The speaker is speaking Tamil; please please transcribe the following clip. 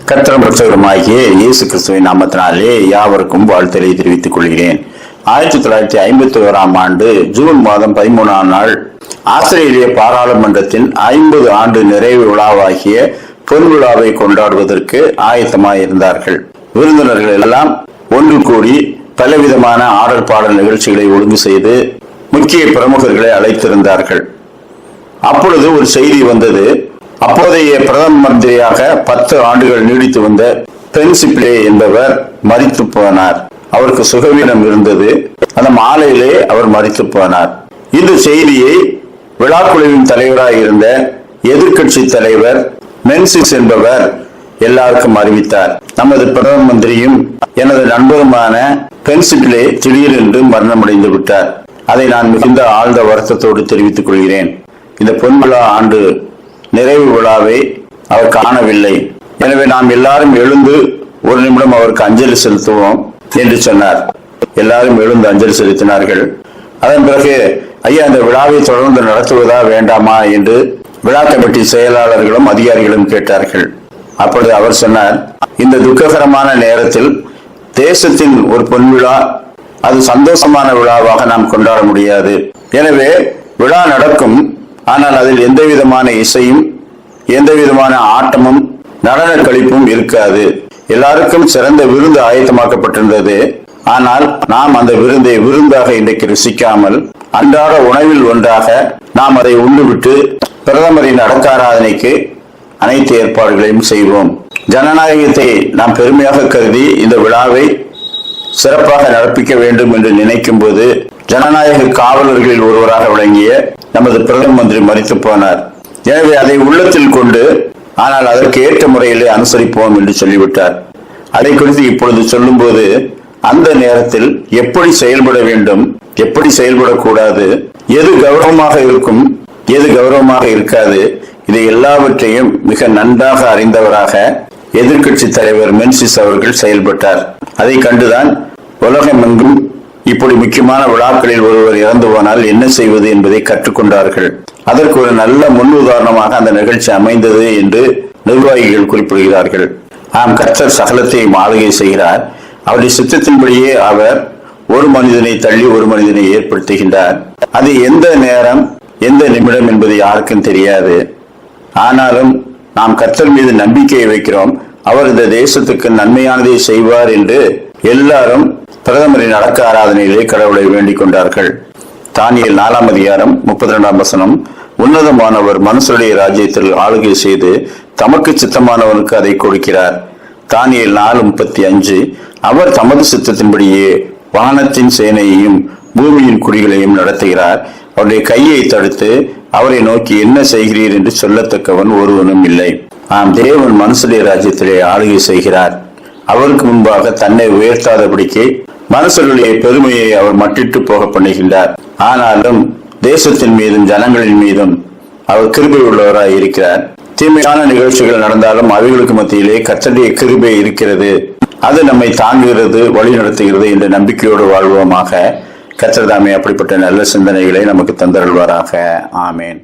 கர்த்தரும் இரட்சகருமாகிய இயேசு கிறிஸ்துவின் நாமத்தினாலே யாவருக்கும் வாழ்த்துக்களை தெரிவித்துக் கொள்கிறேன். 1951 ஆண்டு ஜூன் மாதம் 13ஆம் நாள் ஆஸ்திரேலிய பாராளுமன்றத்தின் 50 ஆண்டு நிறைவு விழாவாகிய பொன் விழாவை கொண்டாடுவதற்கு ஆயத்தமாயிருந்தார்கள். விருந்தினர்கள் எல்லாம் ஒன்று கூடி பலவிதமான ஆடல் பாடல் நிகழ்ச்சிகளை ஒழுங்கு செய்து முக்கிய பிரமுகர்களை அழைத்திருந்தார்கள். அப்பொழுது ஒரு செய்தி வந்தது. அப்போதைய பிரதம மந்திரியாக 10 ஆண்டுகள் நீடித்து வந்த பிரின்சிபிளே என்பவர் மரித்து போனார். அவருக்கு சுகவீனம் இருந்தது. அந்த மாலையிலே அவர் மரித்து போனார். இந்த செய்தியை விழாக்குழுவின் தலைவராக இருந்த எதிர்கட்சி தலைவர் மென்சிஸ் என்பவர் எல்லாருக்கும் அறிவித்தார். நமது பிரதம மந்திரியும் எனது நண்பருமான பிரின்சிபிளே திடீரென்று மரணமடைந்து விட்டார். அதை நான் மிகுந்த ஆழ்ந்த வருத்தத்தோடு தெரிவித்துக் கொள்கிறேன். இந்த பொன் விழா ஆண்டு நிறைவு விழாவை அவர் காணவில்லை. எனவே நாம் எல்லாரும் எழுந்து ஒரு நிமிடம் அவருக்கு அஞ்சலி செலுத்துவோம் என்று சொன்னார். எல்லாரும் எழுந்து அஞ்சலி செலுத்தினார்கள். அதன் பிறகு ஐயா இந்த விழாவை தொடர்ந்து நடத்துவதா வேண்டாமா என்று விழா கமிட்டி செயலாளர்களும் அதிகாரிகளும் கேட்டார்கள். அப்பொழுது அவர் சொன்னார், இந்த துக்ககரமான நேரத்தில் தேசத்தின் ஒரு பொன் விழா, அது சந்தோஷமான விழாவாக நாம் கொண்டாட முடியாது. எனவே விழா நடக்கும், ஆனால் அதில் எந்த விதமான இசையும் எந்த விதமான ஆட்டமும் நடன கழிப்பும் இருக்காது. எல்லாருக்கும் சிறந்த விருந்து ஆயத்தமாக்கப்பட்டிருந்தது. ஆனால் நாம் அந்த விருந்தை விருந்தாக இன்றைக்கு ருசிக்காமல் அன்றாட உணவில் ஒன்றாக நாம் அதை உண்டுவிட்டு பிரதமரின் அடக்காராதனைக்கு அனைத்து ஏற்பாடுகளையும் செய்வோம். ஜனநாயகத்தை நாம் பெருமையாக கருதி இந்த விழாவை சிறப்பாக நடப்பிக்க வேண்டும் என்று நினைக்கும் போது ஜனநாயக காவலர்களில் ஒருவராக விளங்கிய நமது பிரதம மந்திரி மரித்து போனார். எனவே அதை உள்ளத்தில் கொண்டு, ஆனால் அதற்கு ஏற்ற முறையிலே அனுசரிப்போம் என்று சொல்லிவிட்டார். அதை குறித்து இப்பொழுது சொல்லும் போது அந்த நேரத்தில் எப்படி செயல்பட வேண்டும், எப்படி செயல்படக்கூடாது, எது கௌரவமாக இருக்கும், எது கௌரவமாக இருக்காது, இதை எல்லாவற்றையும் மிக நன்றாக அறிந்தவராக எதிர்கட்சி தலைவர் மென்சிஸ் அவர்கள் செயல்பட்டார். அதை கண்டுதான் உலகமெங்கும் இப்படி முக்கியமான விழாக்களில் ஒருவர் இறந்து போனால் என்ன செய்வது என்பதை கற்றுக்கொண்டார்கள். அதற்கு ஒரு நல்ல முன் உதாரணமாக அந்த நிகழ்ச்சி அமைந்தது என்று நிர்வாகிகள் குறிப்பிடுகிறார்கள். கர்த்தர் சகலத்தையும் ஆளுகை செய்கிறார். அவருடைய சித்தத்தின்படியே அவர் ஒரு மனிதனை தள்ளி ஒரு மனிதனை ஏற்படுத்துகின்றார். அது எந்த நேரம் எந்த நிமிடம் என்பது யாருக்கும் தெரியாது. ஆனாலும் நாம் கர்த்தர் மீது நம்பிக்கையை வைக்கிறோம். அவர் இந்த தேசத்துக்கு நன்மையானதை செய்வார் என்று எல்லாரும் பிரதமரின் அடக்க ஆராதனையிலே கடவுளை வேண்டிக் கொண்டார்கள். தானியேல் 4ஆம் அதிகாரம் 32ஆம் வசனம், உன்னதமானவர் மனுஷருடைய ராஜ்யத்தில் ஆளுகை செய்து தமக்கு சித்தமானவனுக்கு அதை கொடுக்கிறார். தானியேல் 4:35, அவர் தமது சித்தத்தின்படியே வானத்தின் சேனையையும் பூமியின் குடிகளையும் நடத்துகிறார். அவருடைய கையை தடுத்து அவரை நோக்கி என்ன செய்கிறீர் என்று சொல்லத்தக்கவன் ஒருவனும் இல்லை. தேவன் மனுஷருடைய ராஜ்யத்திலே ஆளுகை செய்கிறார். அவருக்கு முன்பாக தன்னை உயர்த்தாதபடிக்கு மனுஷர்களுடைய பெருமையை அவர் மட்டிட்டு போக பண்ணுகின்றார். ஆனாலும் தேசத்தின் மீதும் ஜனங்களின் மீதும் அவர் கிருபை உள்ளவராய் இருக்கிறார். தீமையான நிகழ்ச்சிகள் நடந்தாலும் அவைகளுக்கு மத்தியிலே கர்த்தருடைய கிருபை இருக்கிறது. அது நம்மை தாங்குகிறது, வழி நடத்துகிறது என்ற நம்பிக்கையோடு வாழ்வோமாக. கர்த்தர் தாமே அப்படிப்பட்ட நல்ல சிந்தனைகளை நமக்கு தந்தருள்வாராக. ஆமேன்.